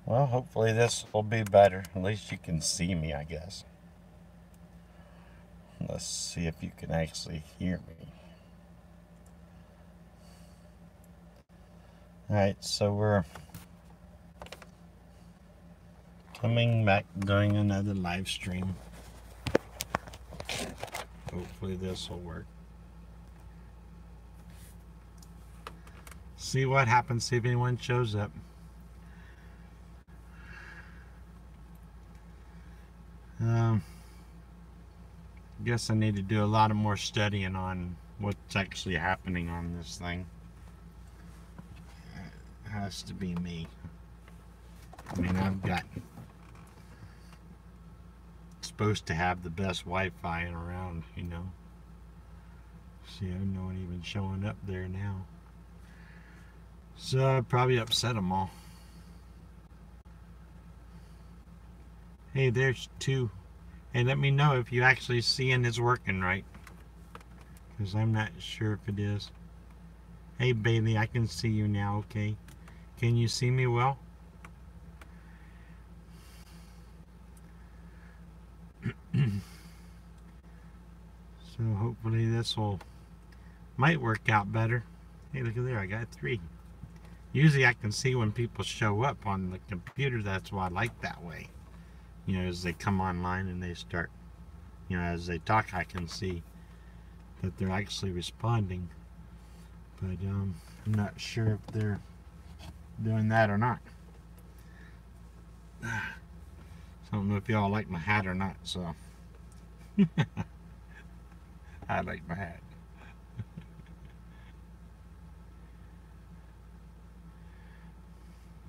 Well, hopefully this will be better. At least you can see me, I guess. Let's see if you can actually hear me. Alright, so we're coming back, doing another live stream. Hopefully this will work. See what happens, see if anyone shows up. Guess I need to do a lot of more studying on what's actually happening on this thing. It has to be me. I mean, I've got supposed to have the best Wi-Fi around, you know. See, no one even showing up there now. So I probably upset them all. Hey, there's two. Hey, let me know if you actually see and it's working right, because I'm not sure if it is. Hey, Bailey, I can see you now, okay? Can you see me well? So hopefully this might work out better. Hey, look at there, I got 3. Usually I can see when people show up on the computer. That's why I like that way. You know, as they come online and they start, you know, as they talk, I can see that they're actually responding. But I'm not sure if they're doing that or not. So I don't know if y'all like my hat or not, so I like my hat.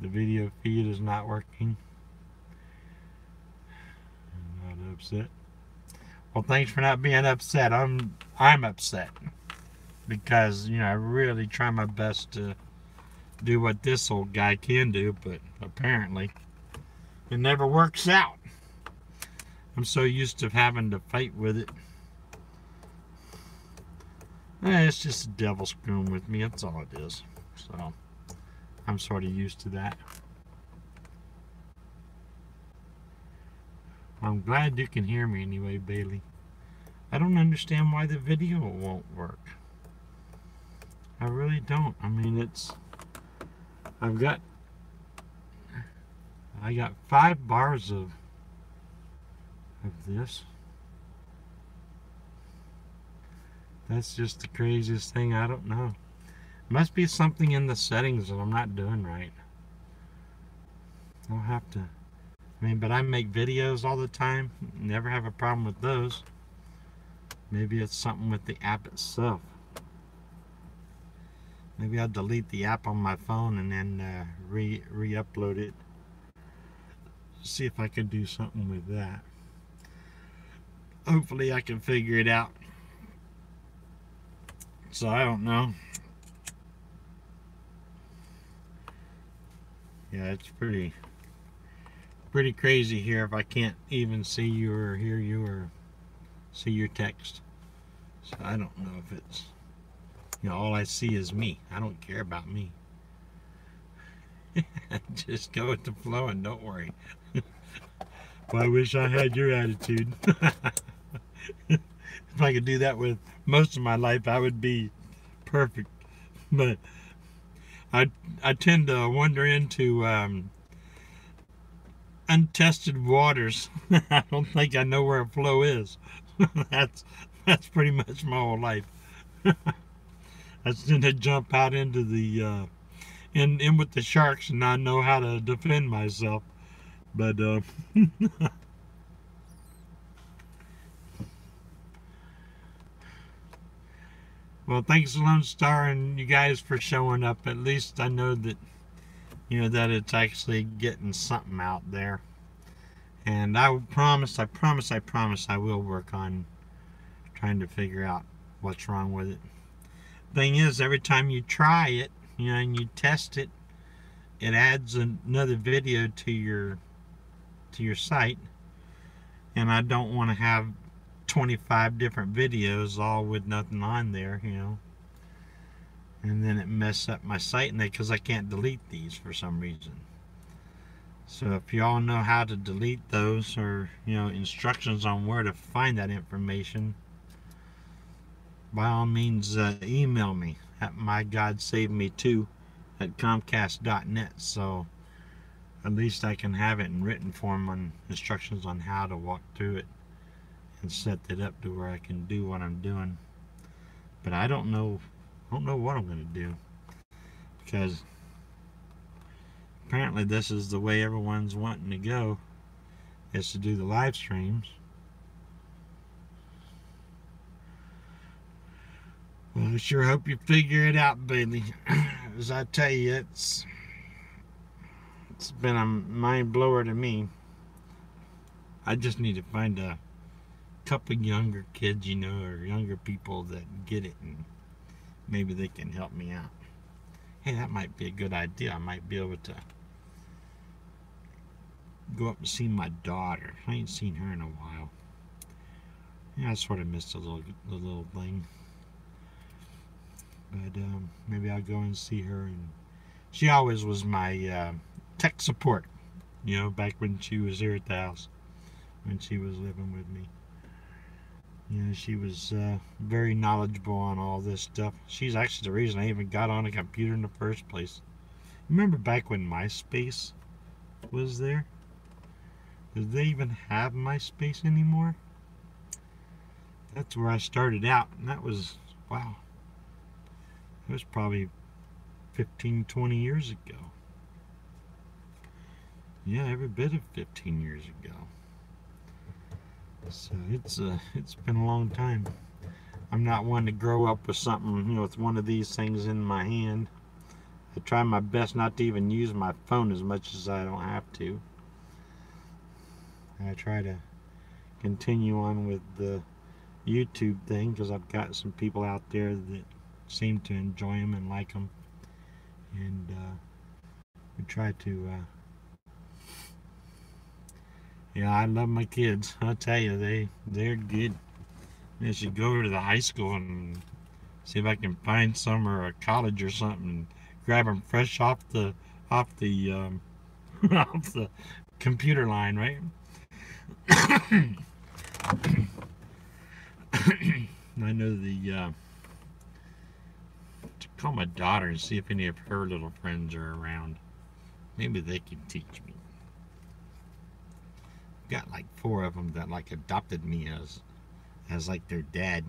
The video feed is not working. I'm not upset. Well, thanks for not being upset. I'm upset because, you know, I really try my best to do what this old guy can do, but apparently it never works out. I'm so used to having to fight with it. It's just the devil screwing with me. That's all it is. So I'm sort of used to that. I'm glad you can hear me anyway, Bailey. I don't understand why the video won't work. I really don't. I mean, I got 5 bars of this. That's just the craziest thing. I don't know. Must be something in the settings that I'm not doing right. I'll have to. I mean, but I make videos all the time. Never have a problem with those. Maybe it's something with the app itself. Maybe I'll delete the app on my phone and then re-upload it. See if I can do something with that. Hopefully I can figure it out. So I don't know. Yeah, it's pretty crazy here if I can't even see you or hear you or see your text. So I don't know if it's, you know, all I see is me. I don't care about me. Just go with the flow and don't worry. Well, I wish I had your attitude. If I could do that with most of my life, I would be perfect. But I tend to wander into untested waters. I don't think I know where a flow is. That's pretty much my whole life. I tend to jump out into the in with the sharks and not know how to defend myself. But well, thanks Lone Star and you guys for showing up. At least I know that, you know, that it's actually getting something out there. And I promise I will work on trying to figure out what's wrong with it. Thing is, every time you try it, you know, and you test it, it adds another video to your site, and I don't want to have 25 different videos all with nothing on there, you know, and then it messes up my site, and because I can't delete these for some reason. So if y'all know how to delete those, or instructions on where to find that information, by all means email me at mygodsaveme2@comcast.net, so at least I can have it in written form on instructions on how to walk through it and set it up to where I can do what I'm doing. But I don't know what I'm going to do, because apparently this is the way everyone's wanting to go, is to do the live streams. Well, I sure hope you figure it out, Bailey. As I tell you, it's been a mind blower to me. I just need to find a couple younger kids, or younger people that get it, and maybe they can help me out. Hey, that might be a good idea. I might be able to go up and see my daughter. I ain't seen her in a while. Yeah, I sort of missed the little thing. But maybe I'll go and see her. And she always was my tech support, back when she was here at the house, when she was living with me. She was very knowledgeable on all this stuff. She's actually the reason I even got on a computer in the first place. Remember back when MySpace was there? Did they even have MySpace anymore? That's where I started out, and that was, wow, it was probably 15, 20 years ago. Yeah, every bit of 15 years ago. So it's been a long time. I'm not one to grow up with something, with one of these things in my hand. I try my best not to even use my phone as much as I don't have to. I try to continue on with the YouTube thing, because I've got some people out there that seem to enjoy them and like them, and we try to I love my kids. I'll tell you, they're good. I should go over to the high school and see if I can find some, or a college or something, and grab them fresh off the off the computer line, right? I know to call my daughter and see if any of her little friends are around. Maybe they can teach me. I've got like 4 of them that like adopted me as like their dad.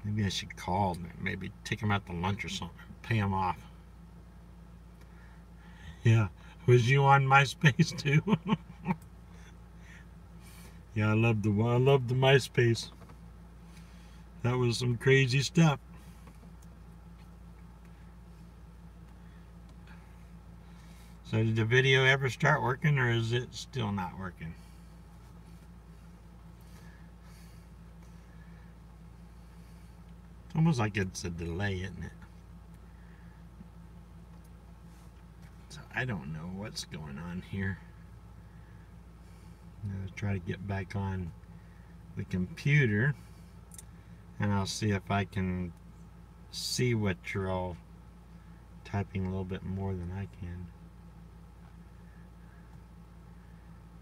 Maybe I should call them, maybe take them out to lunch or something, pay them off. Yeah, was you on MySpace too? Yeah, I loved the MySpace. That was some crazy stuff. So did the video ever start working, or is it still not working? It's almost like it's a delay, isn't it? So I don't know what's going on here. I'm going to try to get back on the computer, and I'll see if I can see what you're all typing a little bit more than I can.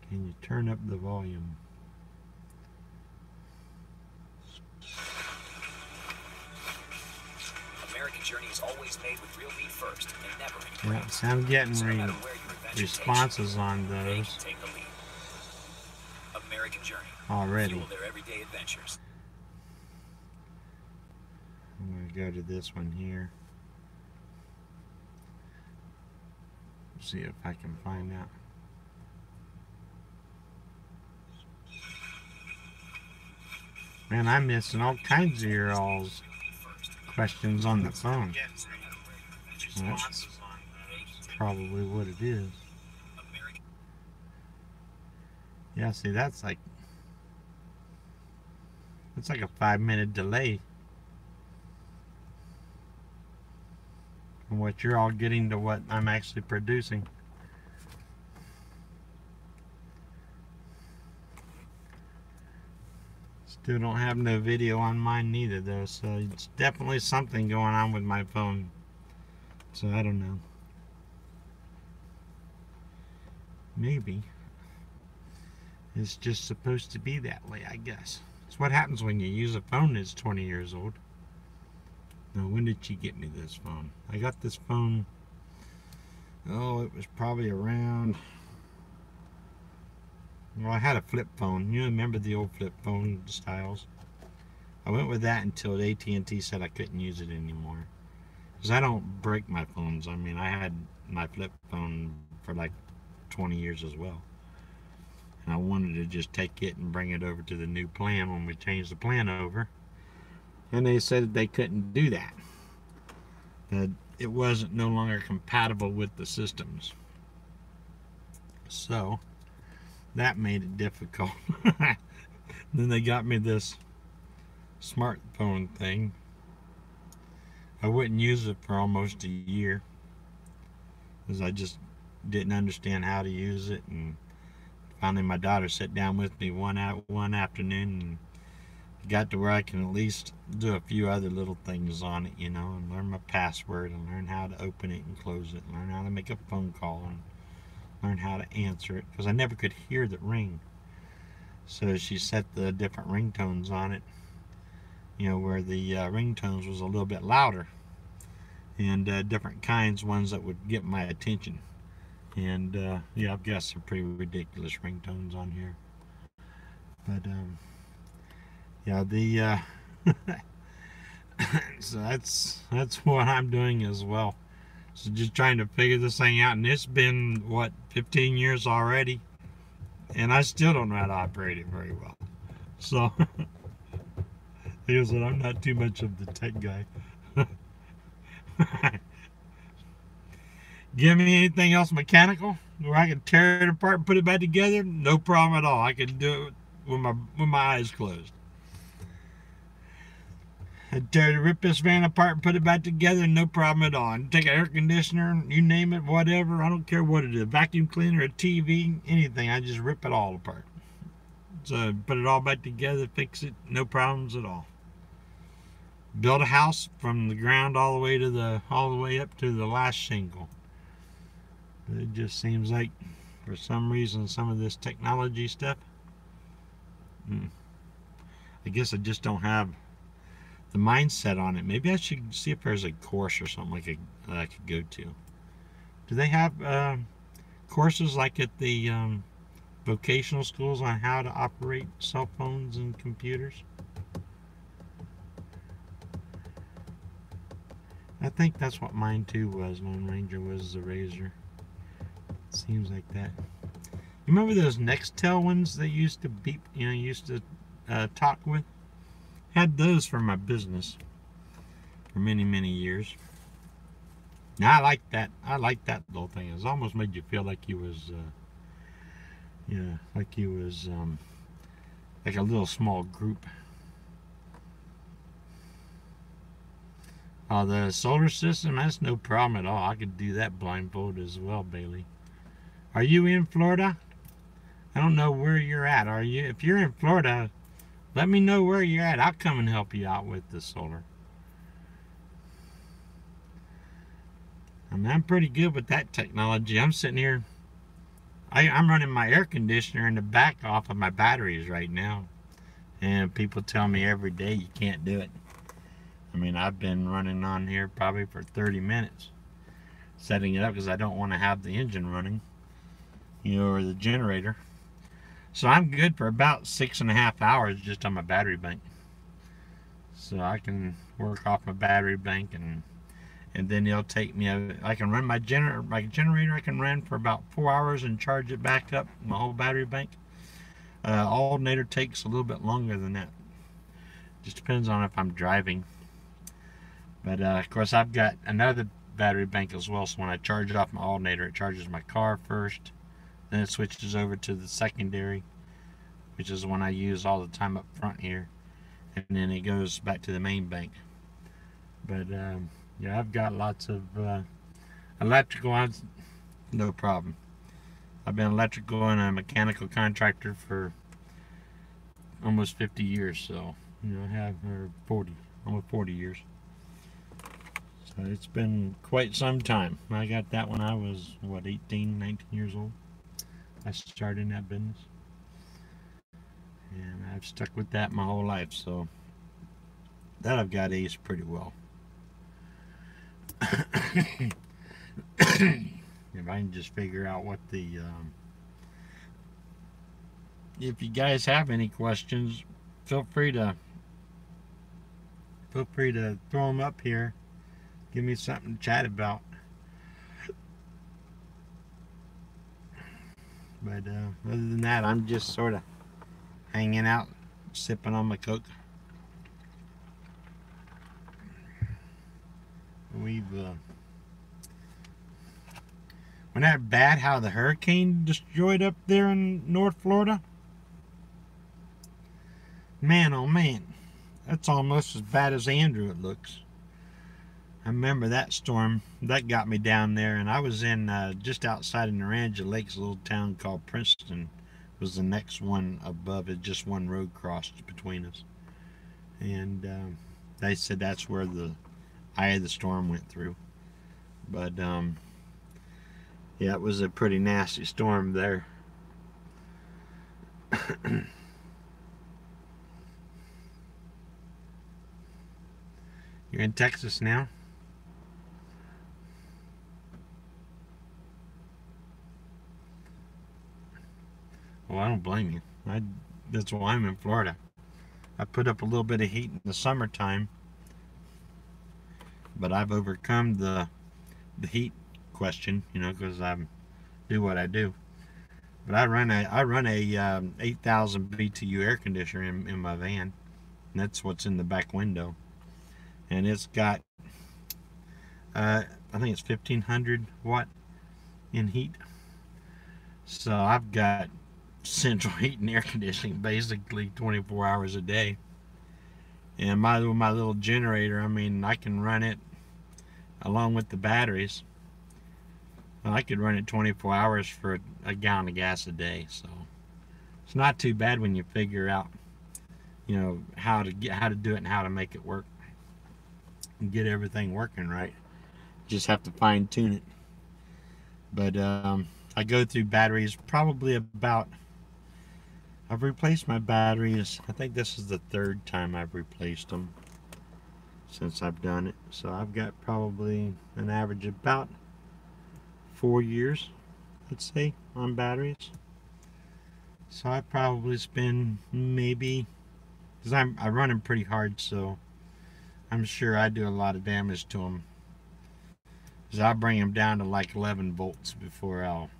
Can you turn up the volume? American Journey is always made with real beef first and never any Yeah, so I'm getting responses on those. Take the lead. American Journey. Already. Fuel their everyday adventures. I'm going to go to this one here. See if I can find out. Man, I'm missing all kinds of your all's questions on the phone. That's probably what it is. Yeah, see, that's like a 5-minute delay from what you're all getting to what I'm actually producing. Still don't have no video on mine neither though, so it's definitely something going on with my phone. So I don't know. Maybe it's just supposed to be that way, I guess. It's what happens when you use a phone that's 20 years old. Now, when did she get me this phone? I got this phone, oh, it was probably around, well, I had a flip phone. You remember the old flip phone styles? I went with that until AT&T said I couldn't use it anymore. Because I don't break my phones. I mean, I had my flip phone for like 20 years as well. And I wanted to just take it and bring it over to the new plan when we changed the plan over. And they said they couldn't do that. That it wasn't no longer compatible with the systems. So that made it difficult. Then they got me this smartphone thing. I wouldn't use it for almost a year because I just didn't understand how to use it. And finally my daughter sat down with me one afternoon and got to where I can at least do a few other little things on it, you know, and learn my password and learn how to open it and close it and learn how to make a phone call and learn how to answer it, because I never could hear the ring. So she set the different ringtones on it, you know, where the ringtones was a little bit louder and different kinds, ones that would get my attention. And yeah, I've got some pretty ridiculous ringtones on here. But yeah, the so that's what I'm doing as well. So just trying to figure this thing out, and it's been what, 15 years already, and I still don't know how to operate it very well. So I guess that I'm not too much of the tech guy. Give me anything else mechanical where I can tear it apart and put it back together, no problem at all. I can do it with my eyes closed. Rip this van apart and put it back together, no problem at all. And take an air conditioner, you name it, whatever, I don't care what it is, vacuum cleaner, a TV, anything, I just rip it all apart. So put it all back together, fix it, no problems at all. Build a house from the ground all the way up to the last shingle. It just seems like for some reason some of this technology stuff, I guess I just don't have the mindset on it. Maybe I should see if there's a course or something like that I could go to. Do they have courses like at the vocational schools on how to operate cell phones and computers? I think that's what mine too was. Lone Ranger was the Razor. Seems like that. You remember those Nextel ones that used to beep, you know, used to talk with? Had those for my business for many, many years. Now I like that. I like that little thing. It almost made you feel like you was, yeah, like you was like a little small group. The solar system, that's no problem at all. I could do that blindfolded as well, Bailey. Are you in Florida? I don't know where you're at. Are you? If you're in Florida, let me know where you're at. I'll come and help you out with the solar. I mean, I'm pretty good with that technology. I'm sitting here. I'm running my air conditioner in the back off of my batteries right now. And people tell me every day you can't do it. I mean, I've been running on here probably for 30 minutes. Setting it up because I don't want to have the engine running, you know, or the generator. So I'm good for about 6.5 hours just on my battery bank. So I can work off my battery bank, and then it'll take me, I can run my generator I can run for about 4 hours and charge it back up, my whole battery bank. Alternator takes a little bit longer than that. Just depends on if I'm driving. But of course I've got another battery bank as well, so when I charge it off my alternator, it charges my car first, then it switches over to the secondary, which is the one I use all the time up front here, and then it goes back to the main bank. But yeah, I've got lots of electrical on, no problem. I've been electrical and a mechanical contractor for almost 50 years, so you know, I have 40, almost 40 years. So it's been quite some time. I got that when I was, what, 18, 19 years old. I started in that business, and I've stuck with that my whole life. So that I've got aced pretty well. If I can just figure out what the if you guys have any questions, feel free to throw them up here. Give me something to chat about. But other than that, I'm just sort of hanging out, sipping on my Coke. We've wasn't that bad how the hurricane destroyed up there in North Florida? Man, oh man, that's almost as bad as Andrew, it looks. I remember that storm. That got me down there, and I was in just outside of Naranja Lakes, a little town called Princeton. Was the next one above it, just one road crossed between us. And they said that's where the eye of the storm went through. But yeah, it was a pretty nasty storm there. You're in Texas now? Well, I don't blame you. That's why I'm in Florida. I put up a little bit of heat in the summertime, but I've overcome the heat question, because I do what I do. But I run a 8,000 BTU air conditioner in my van, and that's what's in the back window, and it's got I think it's 1,500 watt in heat. So I've got central heat and air conditioning basically 24 hours a day. And my little generator, I mean, I can run it along with the batteries. I could run it 24 hours for a gallon of gas a day. So it's not too bad when you figure out, how to do it and how to make it work and get everything working right. Just have to fine tune it. But I go through batteries probably about, I've replaced my batteries, I think this is the third time I've replaced them since I've done it. So I've got probably an average of about 4 years, let's say, on batteries. So I probably spend maybe, because I run them pretty hard, so I'm sure I do a lot of damage to them. Because I'll bring them down to like 11 volts before I'll,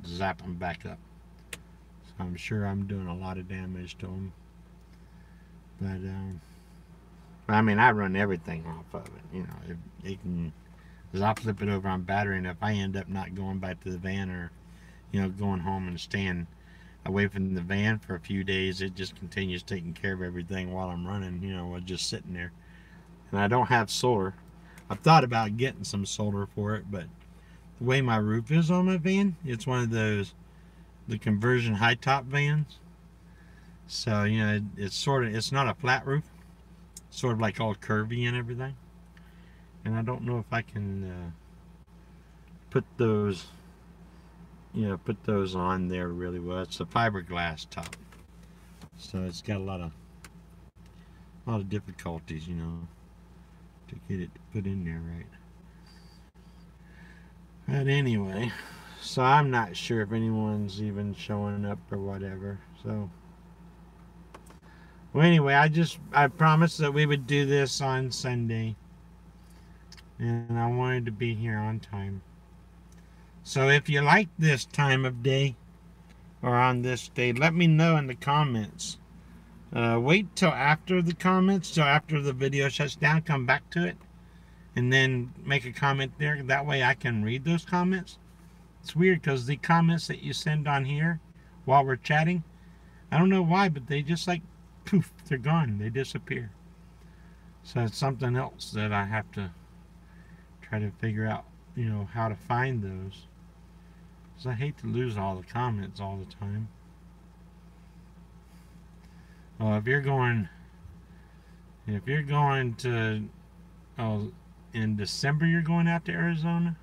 zap them back up. So I'm sure I'm doing a lot of damage to them. But I mean, I run everything off of it. If it can, because I'll flip it over on battery, and if I end up not going back to the van or, going home and staying away from the van for a few days, it just continues taking care of everything while I'm running, while just sitting there. And I don't have solar. I've thought about getting some solar for it, but the way my roof is on my van, it's one of those, the conversion high top vans. So, it's not a flat roof. It's sort of like all curvy and everything. And I don't know if I can put those on there really well. It's a fiberglass top. So it's got a lot of difficulties, to get it put in there right. But anyway, so I'm not sure if anyone's even showing up or whatever. So, well, anyway, I promised that we would do this on Sunday, and I wanted to be here on time. So if you like this time of day or on this day, let me know in the comments. Wait till after the comments, till after the video shuts down, come back to it, and then make a comment there. That way I can read those comments. It's weird because the comments that you send on here while we're chatting, I don't know why, but they just like, poof, they're gone. They disappear. So it's something else that I have to try to figure out, how to find those. Because I hate to lose all the comments all the time. Well, if you're going to, in December you're going out to Arizona?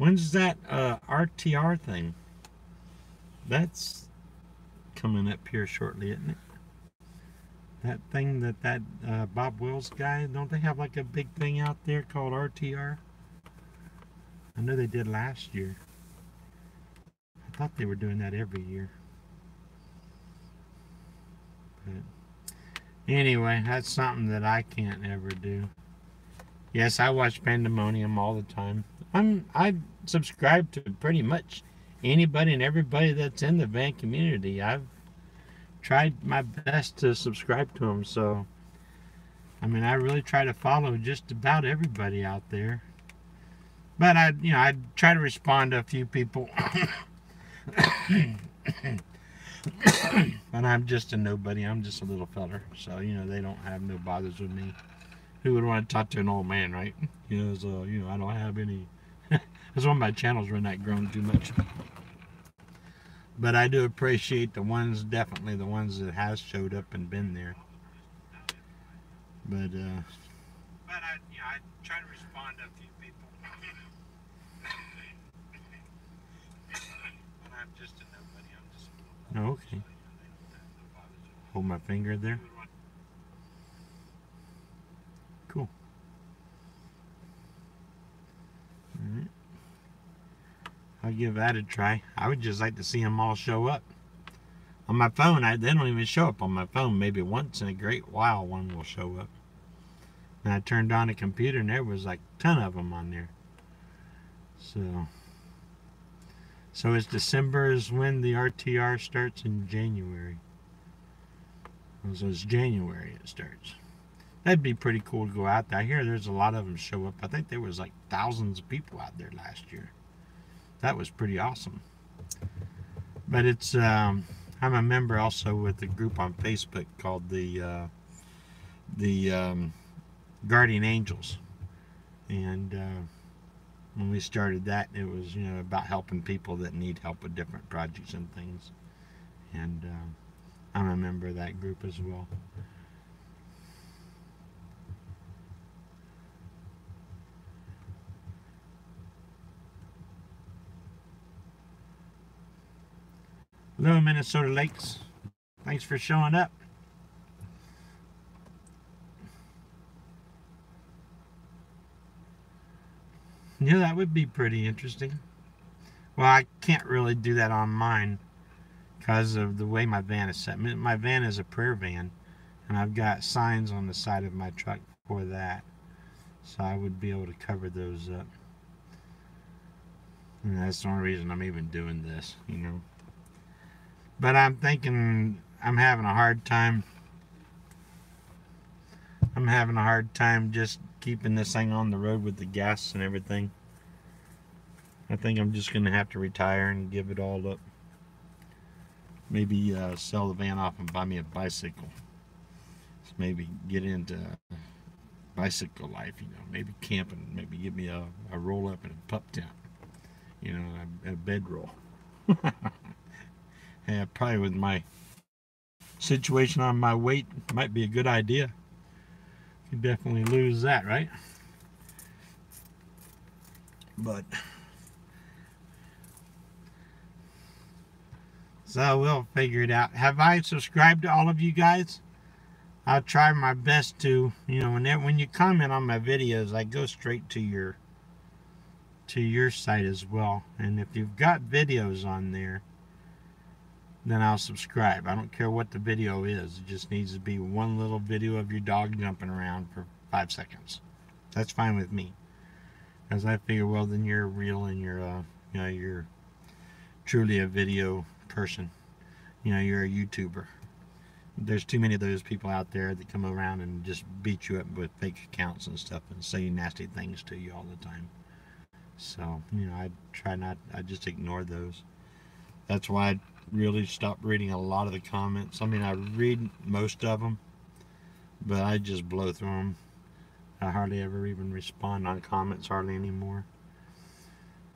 When's that RTR thing? That's coming up here shortly, isn't it? That thing that Bob Wills guy, don't they have like a big thing out there called RTR? I know they did last year. I thought they were doing that every year. But anyway, that's something that I can't ever do. Yes, I watch Pandemonium all the time. I subscribe to pretty much anybody and everybody that's in the van community. I've tried my best to subscribe to them, so I mean, I really try to follow just about everybody out there. But I try to respond to a few people. But I'm just a nobody. I'm just a little feller, so they don't have no bothers with me. Who would want to talk to an old man, right? So I don't have any. That's why my channel's really not growing too much. But I do appreciate definitely the ones that has showed up and been there. But I try to respond to a few people. But I'm just a nobody. I'm just a little. Oh, okay. Hold my finger there. Cool. Alright. I'll give that a try. I would just like to see them all show up. On my phone, they don't even show up on my phone. Maybe once in a great while one will show up. And I turned on the computer and there was like a ton of them on there. So it's December is when the RTR starts in January. So it's January it starts. That'd be pretty cool to go out there. I hear there's a lot of them show up. I think there was like thousands of people out there last year. That was pretty awesome. But it's I'm a member also with a group on Facebook called the Guardian Angels, and when we started that, it was about helping people that need help with different projects and things, and I'm a member of that group as well. Hello, Minnesota Lakes. Thanks for showing up. Yeah, that would be pretty interesting. Well, I can't really do that on mine because of the way my van is set. My van is a prayer van, and I've got signs on the side of my truck for that. So I would be able to cover those up. And that's the only reason I'm even doing this, But I'm thinking I'm having a hard time. I'm having a hard time just keeping this thing on the road with the gas and everything. I think I'm just going to have to retire and give it all up. Maybe sell the van off and buy me a bicycle. So maybe get into bicycle life, maybe camping, maybe give me a roll up in a pup tent, a bedroll. Yeah, probably with my situation on my weight, might be a good idea. You definitely lose that, right? But so we'll figure it out. Have I subscribed to all of you guys? I'll try my best to, when you comment on my videos, I go straight to your site as well. And if you've got videos on there, then I'll subscribe. I don't care what the video is. It just needs to be one little video of your dog jumping around for 5 seconds. That's fine with me. Because I figure, well, then you're real and you're truly a video person. You're a YouTuber. There's too many of those people out there that come around and just beat you up with fake accounts and stuff and say nasty things to you all the time. So, I just ignore those. That's why I really stopped reading a lot of the comments. I mean, I read most of them, but I just blow through them. I hardly ever even respond on comments hardly anymore.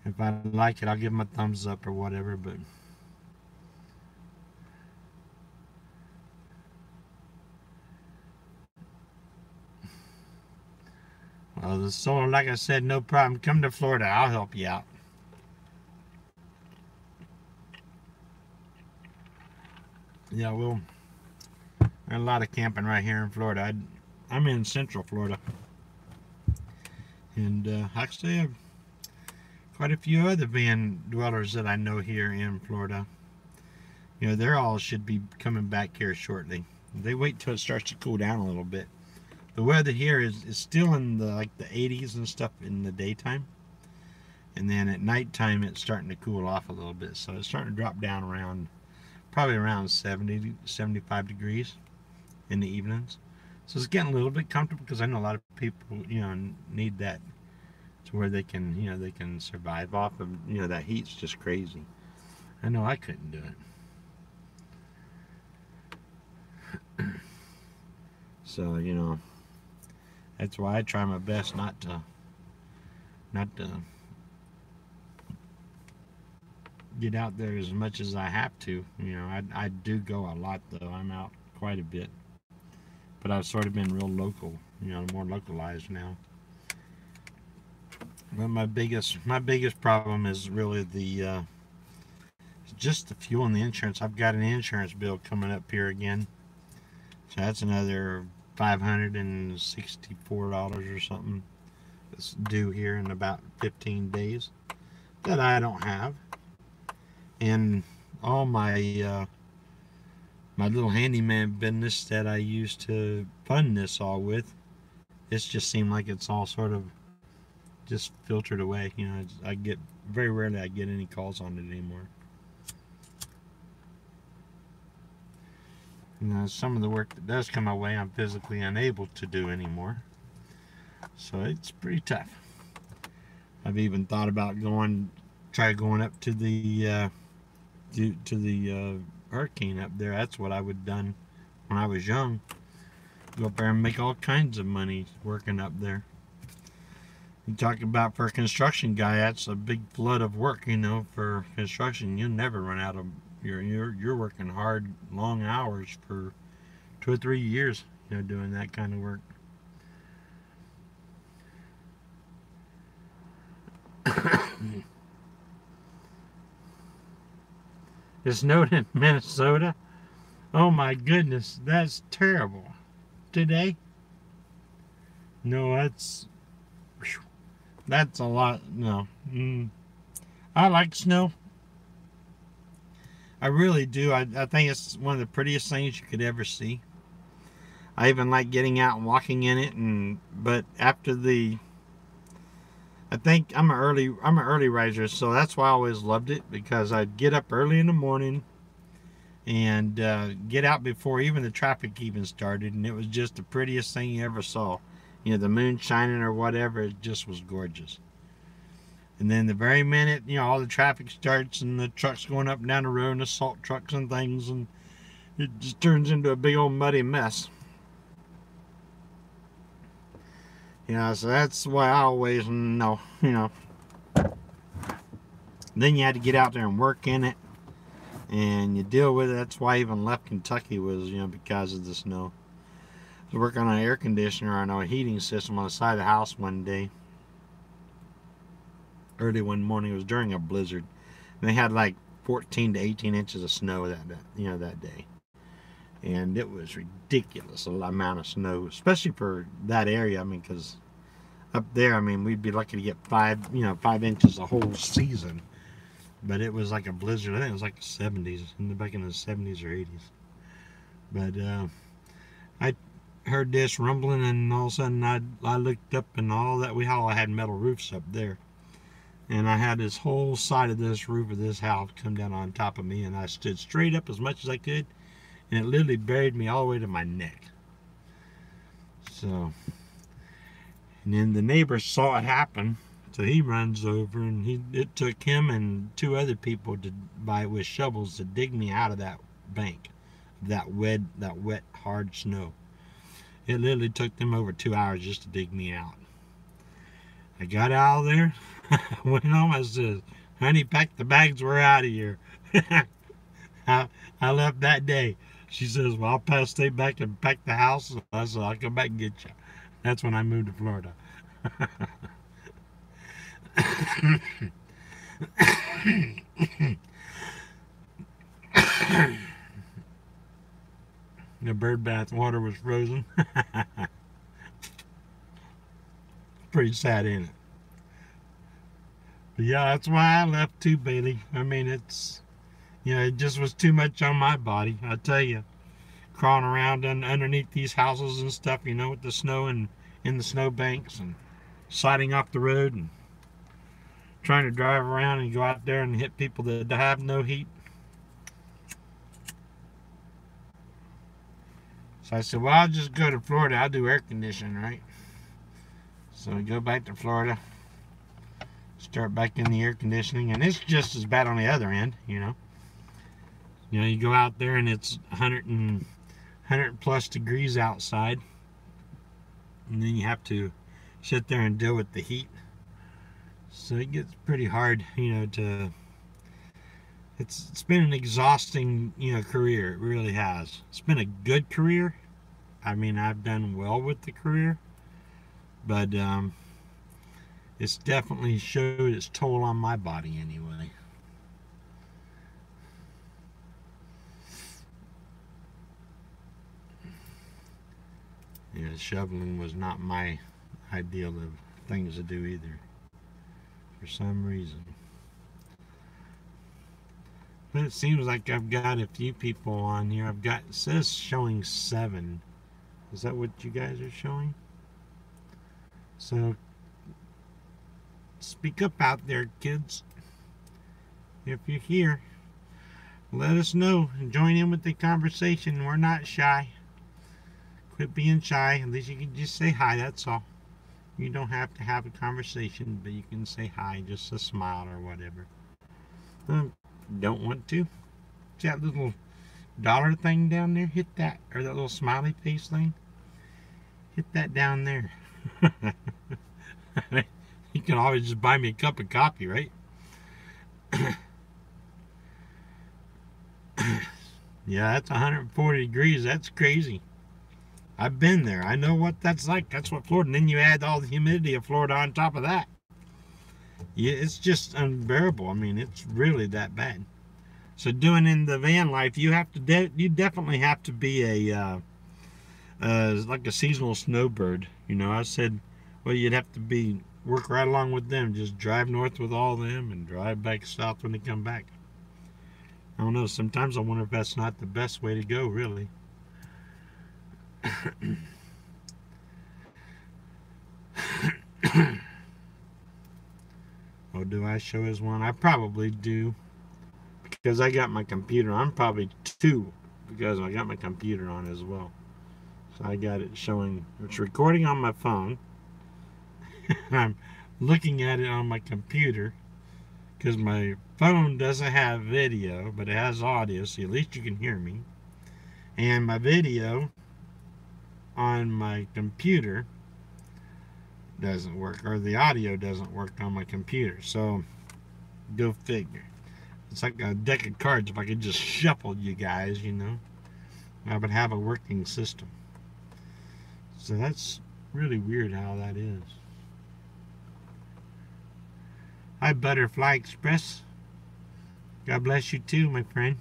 If I like it, I'll give them a thumbs up or whatever, but well, the solar, like I said, no problem. Come to Florida, I'll help you out. yeah, well, there's a lot of camping right here in Florida. I'm in Central Florida, and actually, I have quite a few other van dwellers that I know here in Florida. You know, they're all should be coming back here shortly. They wait till it starts to cool down a little bit. The weather here is still in the like the 80s and stuff in the daytime, and then at nighttime it's starting to cool off a little bit. So it's starting to drop down around probably around 70 75 degrees in the evenings. So it's getting a little bit comfortable because I know a lot of people, you know, need that to where they can, you know, they can survive off of, you know, that heat's just crazy. I know I couldn't do it. So, you know, that's why I try my best not to get out there as much as I have to. You know, I do go a lot though. I'm out quite a bit. But I've sort of been real local, you know, more localized now. But my biggest problem is really the just the fuel and the insurance. I've got an insurance bill coming up here again, so that's another $564 or something. It's due here in about 15 days that I don't have, and all my my little handyman business that I used to fund this all with, it's just seemed like it's all sort of just filtered away. You know, I get very rarely I get any calls on it anymore. You know, some of the work that does come my way, I'm physically unable to do anymore. So it's pretty tough. I've even thought about try going up to the hurricane up there. That's what I would have done when I was young. Go up there and make all kinds of money working up there. You talk about for a construction guy, that's a big flood of work, you know, for construction. You'll never run out of you're working hard, long hours for 2 or 3 years, you know, doing that kind of work. It snowed in Minnesota. Oh my goodness, that's terrible. Today? No, that's a lot. No. I like snow. I really do. I think it's one of the prettiest things you could ever see. I even like getting out and walking in it, but after I think I'm an early riser, so that's why I always loved it, because I'd get up early in the morning and get out before even the traffic even started, and it was just the prettiest thing you ever saw. You know, the moon shining or whatever, it just was gorgeous. And then the very minute, you know, all the traffic starts and the trucks going up and down the road and the salt trucks and things, and it just turns into a big old muddy mess. You know, so that's why I always know, you know. Then you had to get out there and work in it, and you deal with it. That's why I even left Kentucky, was, you know, because of the snow. I was working on an air conditioner on a heating system on the side of the house one day. Early one morning, it was during a blizzard. And they had like 14 to 18 inches of snow that day. And it was ridiculous, a amount of snow, especially for that area. I mean, because up there, I mean, we'd be lucky to get 5 inches a whole season. But it was like a blizzard. I think it was like the 70s, back in the 70s or 80s. But I heard this rumbling, and all of a sudden I looked up, and all that, we all had metal roofs up there. And I had this whole side of this roof of this house come down on top of me, and I stood straight up as much as I could, and it literally buried me all the way to my neck. So, and then the neighbor saw it happen, so he runs over, and it took him and 2 other people with shovels to dig me out of that bank, that wet hard snow. It literally took them over 2 hours just to dig me out. I got out of there, went home. I said, "Honey, pack the bags. We're out of here." I left that day. She says, "Well, I'll pass stay back and pack the house." I said, "I'll come back and get you." That's when I moved to Florida. bath water was frozen. Pretty sad, ain't it? But yeah, that's why I left too, Bailey. I mean, it just was too much on my body. I tell you, crawling around underneath these houses and stuff, with the snow and in the snow banks and sliding off the road and trying to drive around and go out there and hit people that have no heat. So I said, well, I'll just go to Florida. I'll do air conditioning, right? So we go back to Florida, start back in the air conditioning, and it's just as bad on the other end, You go out there and it's 100 plus degrees outside, and then you have to sit there and deal with the heat. So it gets pretty hard, it's been an exhausting, career. It really has. It's been a good career. I mean, I've done well with the career, but it's definitely showed its toll on my body anyway. Yeah, shoveling was not my ideal of things to do either, for some reason. But it seems like I've got a few people on here. It says showing 7. Is that what you guys are showing? So speak up out there, kids. If you're here, let us know and join in with the conversation. We're not shy. Quit being shy. At least you can just say hi, that's all. You don't have to have a conversation, but you can say hi, just a smile or whatever. Don't want to? See that little dollar thing down there? Hit that. Or that little smiley face thing? Hit that down there. You can always just buy me a cup of coffee, right? Yeah, that's 140 degrees. That's crazy. I've been there. I know what that's like. That's what Florida. And then you add all the humidity of Florida on top of that. Yeah, it's just unbearable. I mean, it's really that bad. So doing in the van life, you definitely have to be like a seasonal snowbird. I said, well, you'd have to work right along with them. Just drive north with all of them and drive back south when they come back. I don't know. Sometimes I wonder if that's not the best way to go, really. Oh, do I show as one? I probably do, because I got my computer. I'm probably 2 because I got my computer on as well. So I got it showing. It's recording on my phone. I'm looking at it on my computer because my phone doesn't have video, but it has audio, so at least you can hear me. And my video on my computer doesn't work, or the audio doesn't work on my computer. So go figure. It's like a deck of cards. If I could just shuffle you guys, I would have a working system. So that's really weird how that is. Hi, Butterfly Express. God bless you too, my friend.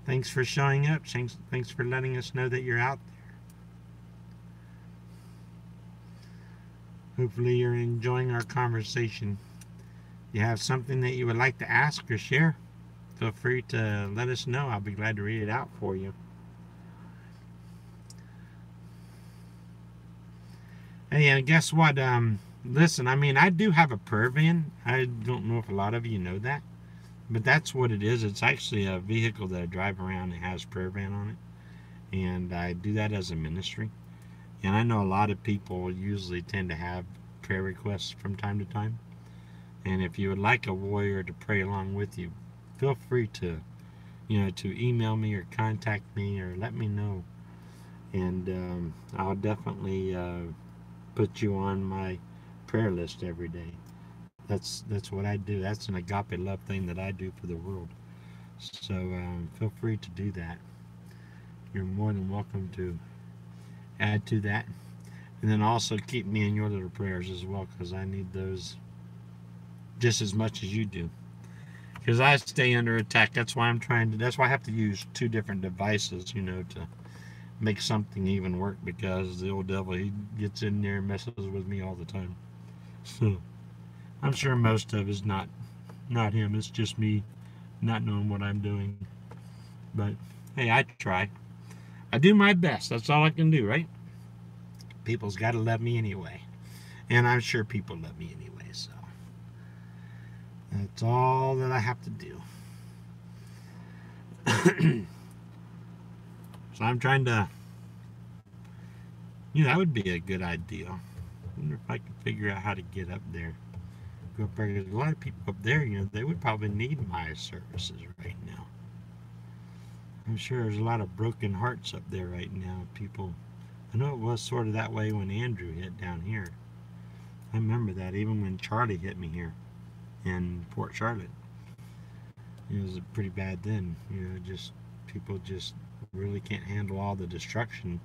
Thanks for showing up. Thanks for letting us know that you're out there. Hopefully you're enjoying our conversation. If you have something that you would like to ask or share, feel free to let us know. I'll be glad to read it out for you. Hey, and guess what? Listen, I mean, I do have a prayer van. I don't know if a lot of you know that, but that's what it is. It's actually a vehicle that I drive around and has prayer van on it, and I do that as a ministry. And I know a lot of people usually tend to have prayer requests from time to time. And if you would like a warrior to pray along with you, feel free to, to email me or contact me or let me know. And I'll definitely put you on my prayer list every day. That's what I do. That's an agape love thing that I do for the world. So feel free to do that. You're more than welcome to add to that, and then also keep me in your little prayers as well, because I need those just as much as you do, because I stay under attack. That's why I have to use 2 different devices, to make something even work, because the old devil, he gets in there and messes with me all the time. So I'm sure most of it's not him. It's just me not knowing what I'm doing. But hey, I try. I do my best. That's all I can do, right? People's got to love me anyway, and I'm sure people love me anyway. So that's all that I have to do. So I'm trying to, that would be a good idea. I wonder if I could figure out how to get up there. Go up there. There's a lot of people up there, they would probably need my services right now. I'm sure there's a lot of broken hearts up there right now. People, I know it was sort of that way when Andrew hit down here. I remember that, even when Charlie hit me here in Port Charlotte. It was pretty bad then. Just people just really can't handle all the destruction.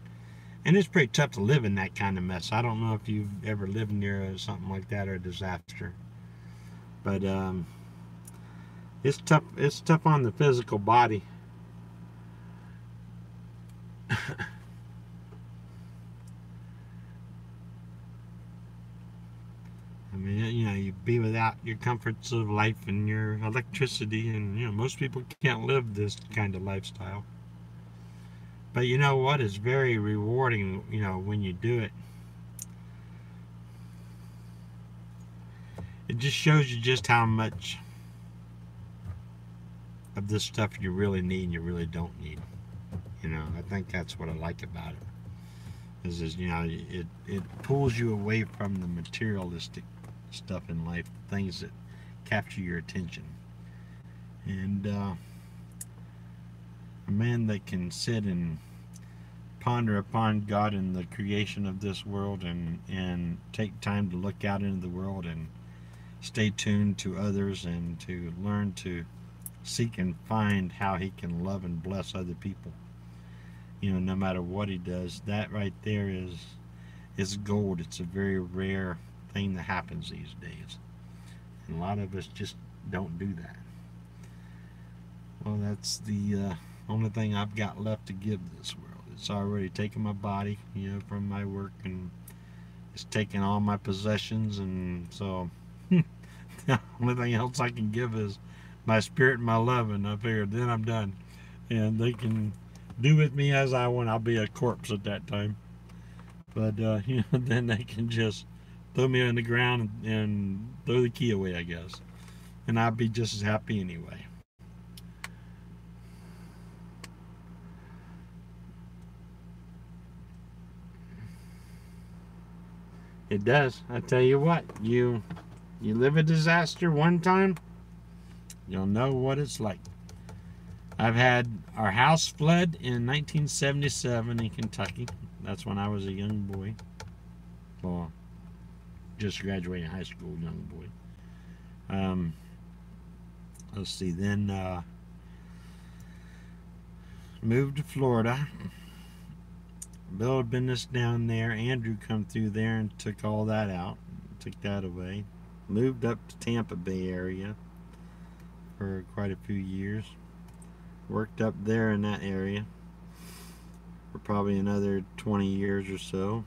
And it's pretty tough to live in that kind of mess. I don't know if you've ever lived near something like that, or a disaster. But it's tough. It's tough on the physical body. I mean, you be without your comforts of life and your electricity, and most people can't live this kind of lifestyle. But you know what? It's very rewarding, when you do it. It just shows you just how much of this stuff you really need and you really don't need. I think that's what I like about it. Is it pulls you away from the materialistic stuff in life, the things that capture your attention. And a man that can sit and ponder upon God and the creation of this world, and take time to look out into the world and stay tuned to others, and to learn to seek and find how he can love and bless other people, no matter what he does. That right there is gold. It's a very rare thing that happens these days, and a lot of us just don't do that. Well, that's the only thing I've got left to give this world. It's already taken my body, from my work, and it's taken all my possessions, and so the only thing else I can give is my spirit and my love, and I figured then I'm done, and they can do with me as I want. I'll be a corpse at that time, but then they can just throw me on the ground and throw the key away, I guess, and I'll be just as happy anyway. It does. I tell you what, you live a disaster one time, you'll know what it's like. I've had our house flood in 1977 in Kentucky. That's when I was a young boy. Well, just graduating high school, young boy. Let's see, then moved to Florida. Built a business down there. Andrew come through there and took all that out. Took that away. Moved up to Tampa Bay area for quite a few years. Worked up there in that area for probably another 20 years or so.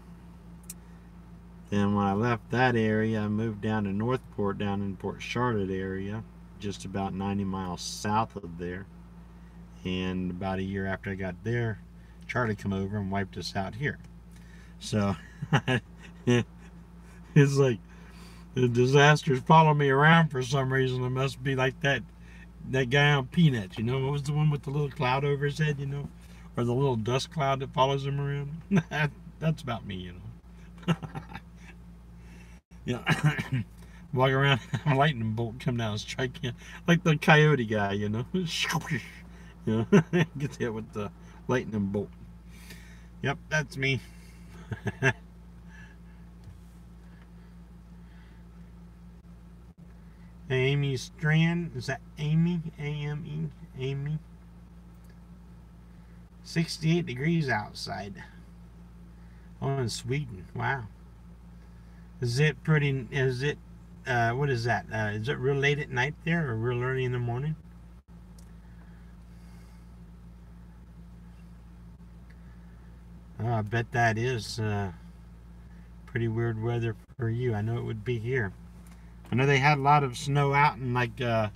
Then when I left that area, I moved down to Northport, down in Port Charlotte area, just about 90 miles south of there. And about a year after I got there, Charlie come over and wiped us out here. So it's like the disasters follow me around for some reason. It must be like that guy on Peanuts, what was the one with the little cloud over his head, or the little dust cloud that follows him around? That's about me, Walk around, a lightning bolt come down and strike you, like the coyote guy, Gets hit with the lightning bolt. Yep, that's me. Amy Strand, is that Amy? A-M-E? Amy? 68 degrees outside. Oh, in Sweden. Wow. Is it, what is that? Is it real late at night there, or real early in the morning? Oh, I bet that is pretty weird weather for you. I know it would be here. I know they had a lot of snow out in like the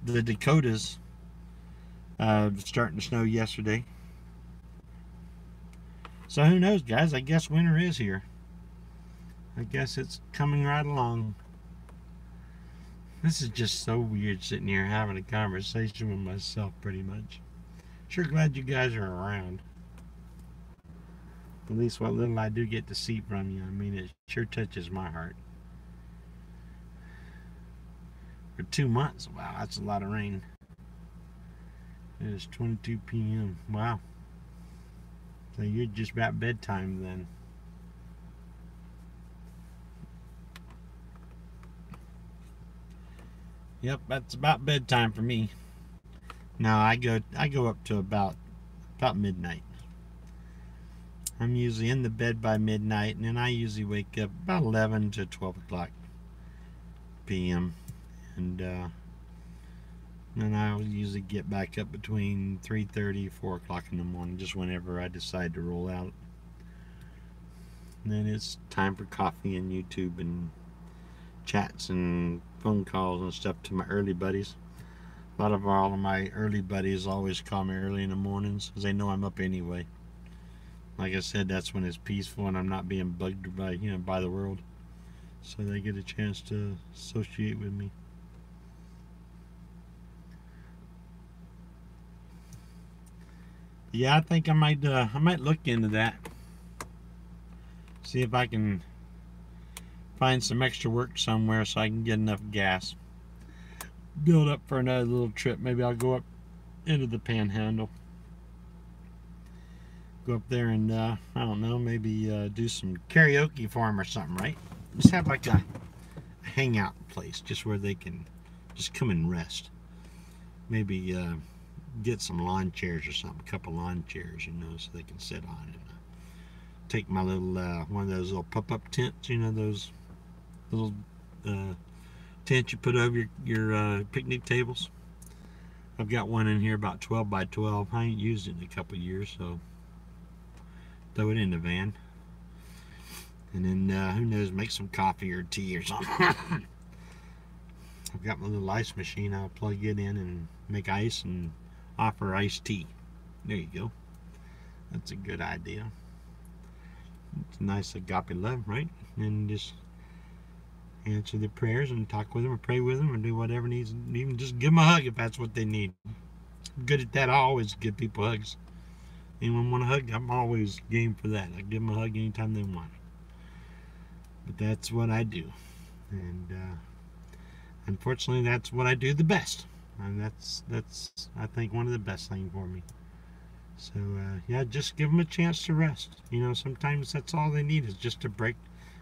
Dakotas. Starting to snow yesterday. So who knows, guys? I guess winter is here. I guess it's coming right along. This is just so weird sitting here having a conversation with myself pretty much. Sure glad you guys are around. At least what little I do get to see from you. I mean, it sure touches my heart. For 2 months, wow, that's a lot of rain. It is 22 p.m. Wow. So you're just about bedtime then. Yep, that's about bedtime for me. Now I go up to about midnight. I'm usually in the bed by midnight, and then I usually wake up about 11 to 12 o'clock p.m. And then I'll usually get back up between 3:30, 4 o'clock in the morning, just whenever I decide to roll out. And then it's time for coffee and YouTube and chats and phone calls and stuff to my early buddies. All of my early buddies always call me early in the mornings because they know I'm up anyway. Like I said, that's when it's peaceful and I'm not being bugged by the world. So they get a chance to associate with me. Yeah, I think I might look into that. See if I can find some extra work somewhere so I can get enough gas. Build up for another little trip. Maybe I'll go up into the Panhandle. Go up there and I don't know, maybe do some karaoke for them or something, right? Just have like a hangout place, just where they can just come and rest. Maybe get some lawn chairs or something, a couple lawn chairs, so they can sit on it. Take my little one of those little pop-up tents, those little tents you put over your picnic tables. I've got one in here about 12 by 12. I ain't used it in a couple years, so throw it in the van. And then who knows, make some coffee or tea or something. I've got my little ice machine. I'll plug it in and make ice and offer iced tea. There you go. That's a good idea. It's a nice agape love, right? And just answer their prayers and talk with them or pray with them or do whatever needs. Even just give them a hug if that's what they need. I'm good at that. I always give people hugs. Anyone want a hug? I'm always game for that. I give them a hug anytime they want. But that's what I do. And unfortunately, that's what I do the best. And that's I think one of the best things for me. So yeah, just give them a chance to rest. Sometimes that's all they need is just a break.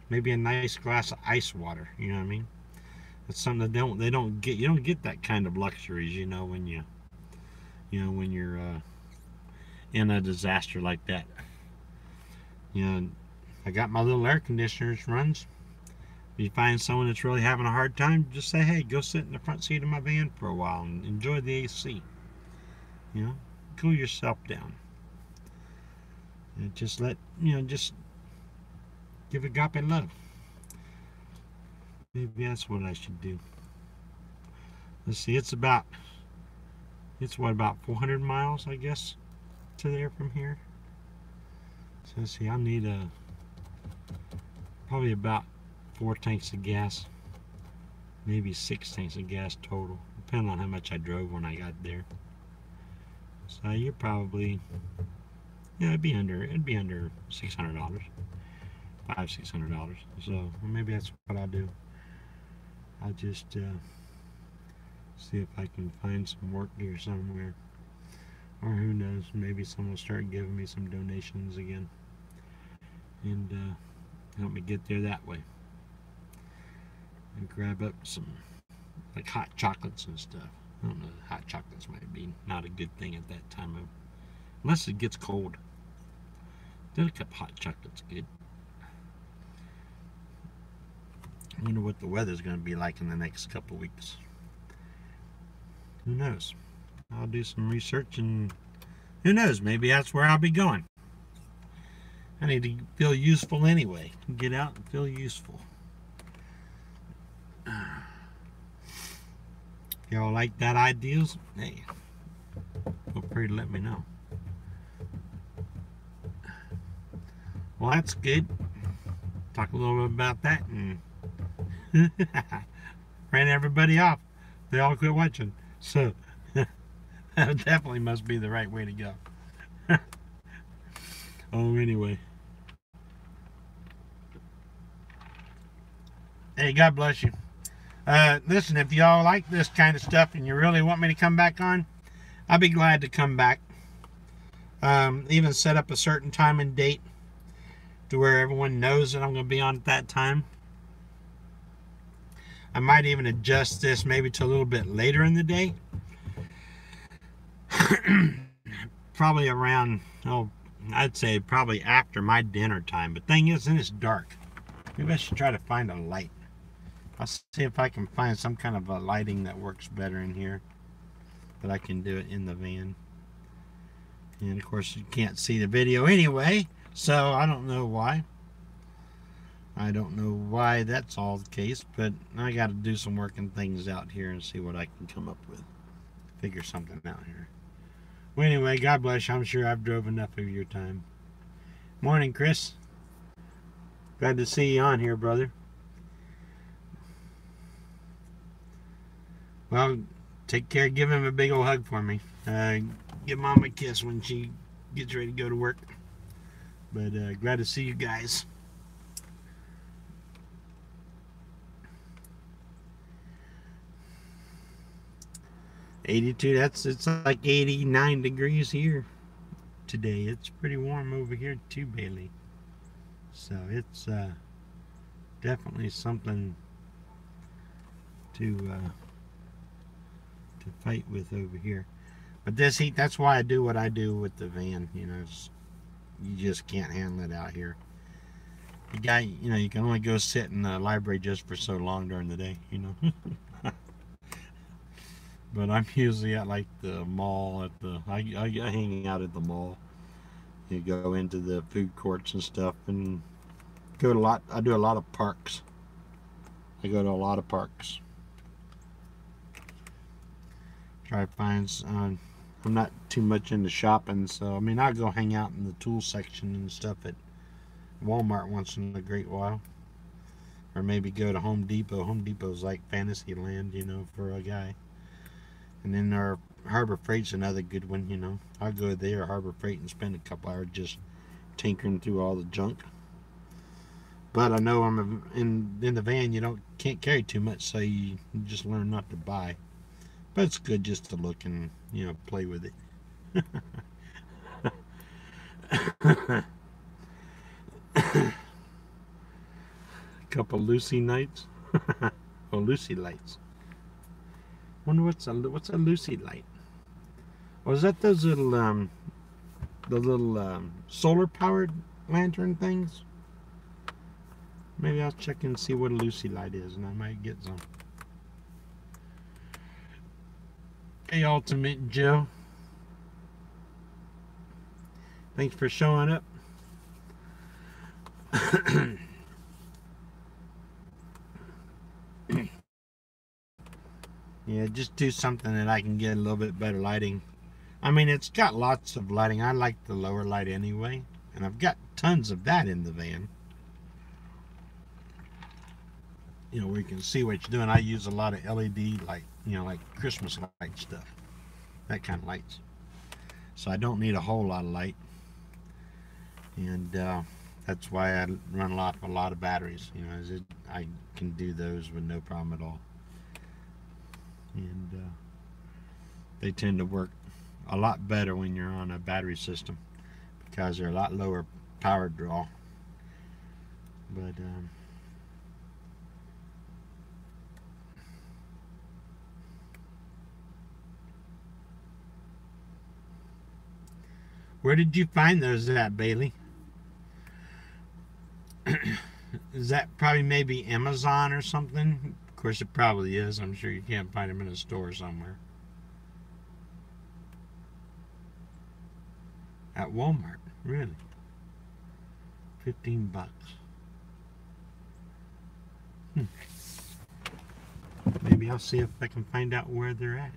Maybe a nice glass of ice water. You know what I mean? That's something they don't get. You don't get that kind of luxuries. When you're in a disaster like that. I got my little air conditioners runs. If you find someone that's really having a hard time, just say, hey, go sit in the front seat of my van for a while and enjoy the AC. Cool yourself down. And just just give agape love. Maybe that's what I should do. Let's see, it's about 400 miles, I guess, to there from here. So let's see, I'll need probably about 4 tanks of gas, maybe 6 tanks of gas total, depending on how much I drove when I got there. So you're probably, it'd be under $600, $500-600. So maybe that's what I'll do. I'll just see if I can find some work here somewhere, or who knows, maybe someone will start giving me some donations again and help me get there that way. And grab up some like hot chocolates and stuff. I don't know, hot chocolates might be not a good thing at that time of, unless it gets cold. Then a cup of hot chocolate's good. I wonder what the weather's going to be like in the next couple of weeks. Who knows? I'll do some research and who knows, maybe that's where I'll be going. I need to feel useful anyway. Get out and feel useful. Y'all like that ideas? Hey, feel free to let me know. Well, that's good. Talk a little bit about that and ran everybody off. They all quit watching. So that definitely must be the right way to go. Oh, anyway. Hey, God bless you. Listen, if y'all like this kind of stuff and you really want me to come back on, I'll be glad to come back. Even set up a certain time and date to where everyone knows that I'm going to be on at that time. I might even adjust this maybe to a little bit later in the day. Probably around, I'd say probably after my dinner time. But thing is, then it's dark. Maybe I should try to find a light. I'll see if I can find some kind of a lighting that works better in here. But I can do it in the van. And of course you can't see the video anyway. So I don't know why. I don't know why that's all the case. But I got to do some working things out here and see what I can come up with. Figure something out here. Well, anyway, God bless you. I'm sure I've drove enough of your time. Morning, Chris. Glad to see you on here, brother. Well, take care. Give him a big old hug for me. Give Mom a kiss when she gets ready to go to work. But glad to see you guys. '82. It's like 89 degrees here today. It's pretty warm over here too, Bailey. So it's definitely something to fight with over here. But this heat, that's why I do what I do with the van. You know, you just can't handle it out here. You can only go sit in the library just for so long during the day, you know. But I'm usually at like the mall, I hang out at the mall. You go into the food courts and stuff, and I do a lot of parks. I go to a lot of parks. Try to find, I'm not too much into shopping, so I mean I'll go hang out in the tool section and stuff at Walmart once in a great while. Or maybe go to Home Depot. Home Depot's like fantasy land, you know, for a guy. And then our Harbor Freight's another good one, you know. I'll go there, Harbor Freight, and spend a couple hours just tinkering through all the junk. But I know I'm in the van, you can't carry too much, so you just learn not to buy. But it's good just to look and, you know, play with it. A couple Lucy nights. Oh, Lucy lights. Wonder what's a Lucy light? Or is that those little solar powered lantern things? Maybe I'll check and see what a Lucy light is, and I might get some. Hey, Ultimate Joe. Thanks for showing up. Yeah, just do something that I can get a little bit better lighting. I mean, it's got lots of lighting. I like the lower light anyway, and I've got tons of that in the van. You know, where you can see what you're doing. I use a lot of LED light, you know, like Christmas light stuff. That kind of lights. So I don't need a whole lot of light. And that's why I run a lot of batteries. You know, I can do those with no problem at all. And they tend to work a lot better when you're on a battery system because they're a lot lower power draw. But where did you find those at, Bailey? Is that probably maybe Amazon or something? Of course it probably is. I'm sure you can't find them in a store somewhere. At Walmart, really? $15. Maybe I'll see if I can find out where they're at.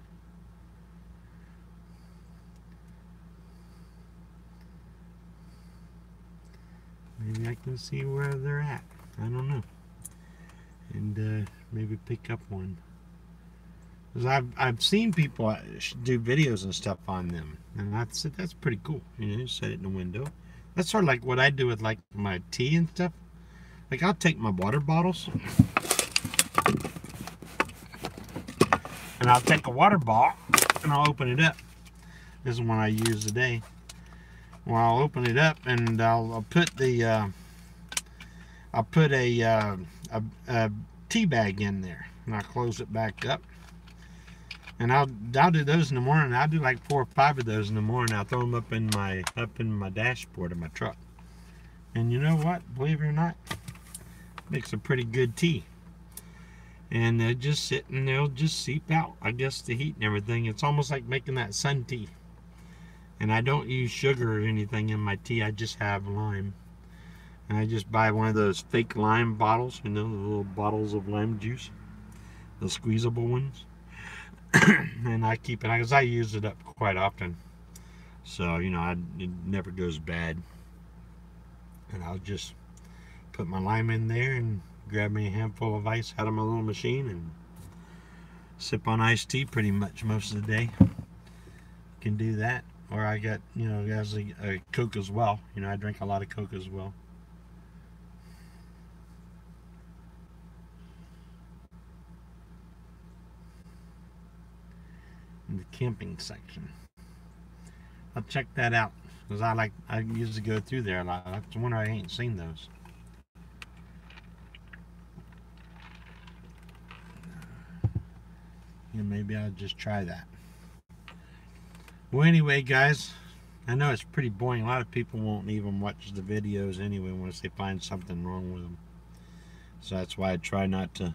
Maybe I can see where they're at. I don't know. And maybe pick up one. Because I've seen people do videos and stuff on them, and that's pretty cool. You know, you set it in the window. That's sort of like what I do with like my tea and stuff. Like I'll take my water bottles, and I'll take a water bottle and I'll open it up. This is one I use today. Well, I'll open it up and I'll put the a tea bag in there, and I'll close it back up. And I'll do those in the morning. I'll do like 4 or 5 of those in the morning. I'll throw them up in my dashboard of my truck. And you know what? Believe it or not, makes a pretty good tea. And they'll just sit and they'll just seep out. I guess the heat and everything. It's almost like making that sun tea. And I don't use sugar or anything in my tea. I just have lime. And I just buy one of those fake lime bottles. You know, the little bottles of lime juice, the squeezable ones. And I keep it because I use it up quite often, so you know it never goes bad. And I'll just put my lime in there and grab me a handful of ice out of my little machine and sip on iced tea pretty much most of the day. Can do that, or I got, you know, guys, a Coke as well. You know, I drink a lot of Coke as well. In the camping section, I'll check that out because I usually go through there a lot. That's one I ain't seen those. Yeah, maybe I'll just try that. Well, anyway, guys, I know it's pretty boring. A lot of people won't even watch the videos anyway once they find something wrong with them. So that's why I try not to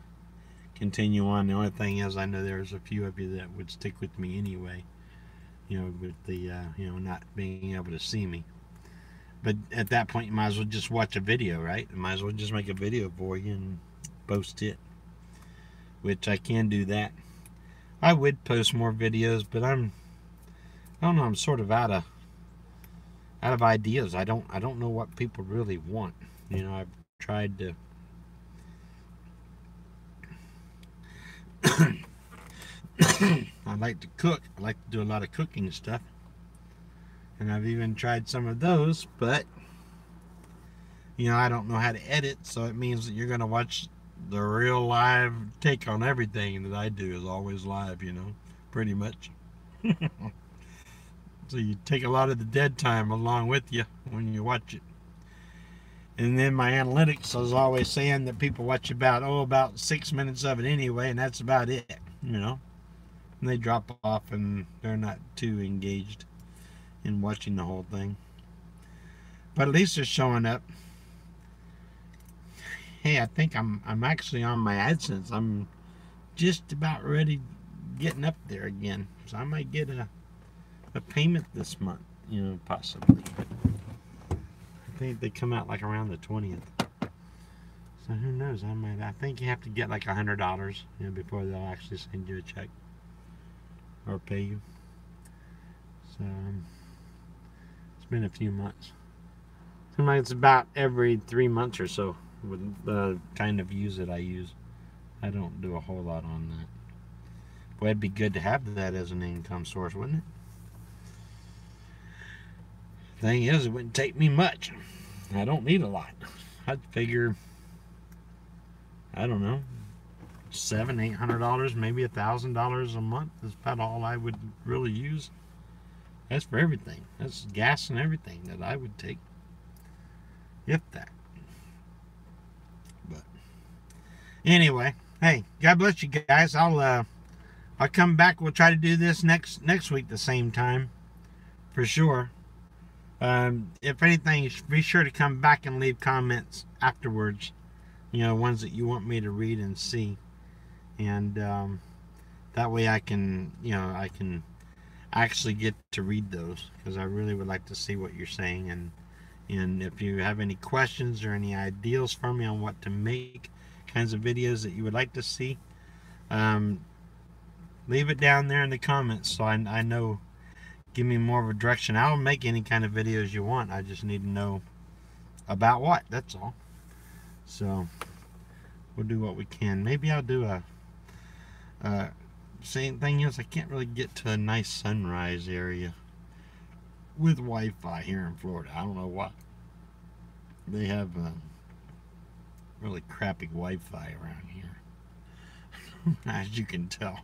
continue on. The only thing is, I know there's a few of you that would stick with me anyway, you know, with the you know, not being able to see me. But at that point, you might as well just watch a video, right? You might as well just make a video for you and post it, which I can do that. I would post more videos, but I don't know, I'm sort of out of ideas. I don't know what people really want. You know, I've tried to I like to cook. I like to do a lot of cooking stuff. And I've even tried some of those, but you know, I don't know how to edit, so it means that you're going to watch the real live take on everything that I do is always live, you know, pretty much. So you take a lot of the dead time along with you when you watch it. And then my analytics is always saying that people watch about 6 minutes of it anyway, and that's about it, you know. And they drop off and they're not too engaged in watching the whole thing. But at least they're showing up. Hey, I think I'm actually on my AdSense. I'm just about ready, getting up there again. So I might get a payment this month, you know, possibly. I think they come out like around the 20th. So who knows? I think you have to get like $100, you know, before they'll actually send you a check or pay you. So it's been a few months. Seems like it's about every 3 months or so with the kind of views that I use. I don't do a whole lot on that. Boy, it'd be good to have that as an income source, wouldn't it? Thing is, it wouldn't take me much. I don't need a lot. I'd figure, I don't know, $700-800, maybe $1,000 a month is about all I would really use. That's for everything. That's gas and everything that I would take, if that. But anyway, hey, God bless you guys. I'll come back. We'll try to do this next week the same time, for sure. If anything, be sure to come back and leave comments afterwards, you know, ones that you want me to read and see, and that way I can, you know, I can actually get to read those, because I really would like to see what you're saying, and And if you have any questions or any ideas for me on what to make, kinds of videos that you would like to see, um, leave it down there in the comments so I know. Give me more of a direction. I'll make any kind of videos you want. I just need to know about what. That's all. So we'll do what we can. Maybe I'll do same thing is I can't really get to a nice sunrise area with Wi-Fi here in Florida. I don't know why. They have really crappy Wi-Fi around here, as you can tell.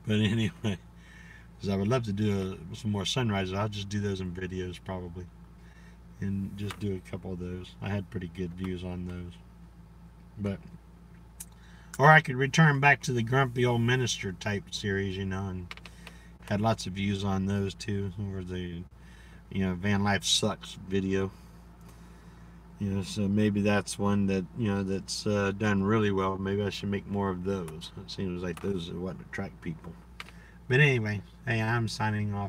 But anyway, because I would love to do some more sunrises. I'll just do those in videos probably, and just do a couple of those. I had pretty good views on those. But or I could return back to the grumpy old minister type series, and had lots of views on those too. Or the van life sucks video. So maybe that's one that that's done really well. Maybe I should make more of those. It seems like those are what attract people. But anyway, hey, I'm signing off.